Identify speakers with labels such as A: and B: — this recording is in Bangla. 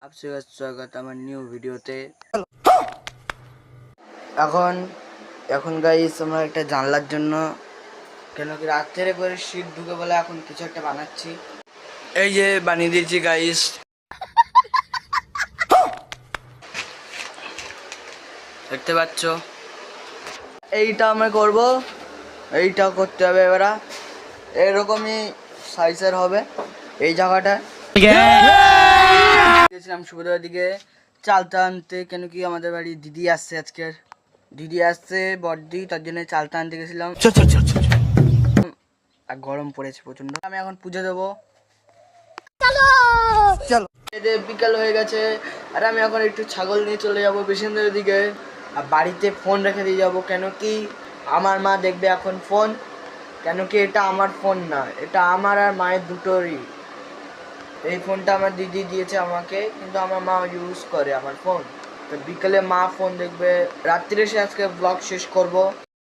A: आपसे स्वागत আমার নিউ ভিডিওতে। এখন এখন গাইস আমরা একটা জানলার জন্য কেন কি রাত্রে করে শীত ঢুকে বলে এখন কিছু একটা বানাচ্ছি। এই যে বানিয়ে দিয়েছি গাইস, দেখতে পাচ্ছ। এইটা আমরা করব, এইটা করতে হবে এবারে এরকমই সাইজের হবে এই জায়গাটা। গেছিলাম সুবিধার দিকে চালতা আনতে, কেন কি আমাদের বাড়ি দিদি আসছে, আজকের দিদি আসছে বড়দি, তার জন্য চালতা আনতে গেছিলাম। আর গরম পড়েছে প্রচন্ড। আমি এখন পুজো দেবো, চলো। বিকাল হয়ে গেছে আর আমি এখন একটু ছাগল নিয়ে চলে যাবো বেশিন্দের দিকে। আর বাড়িতে ফোন রেখে দিয়ে যাবো, কেন কি আমার মা দেখবে এখন ফোন। কেন কি এটা আমার ফোন না, এটা আমার আর মায়ের দুটোরই। এই ফোনটা আমার দিদি দিয়েছে আমাকে, কিন্তু আমার মা ইউজ করে আমার ফোন। তো বিকেলে মা ফোন দেখবে, রাত্রিরে সে আজকে ব্লগ শেষ করব।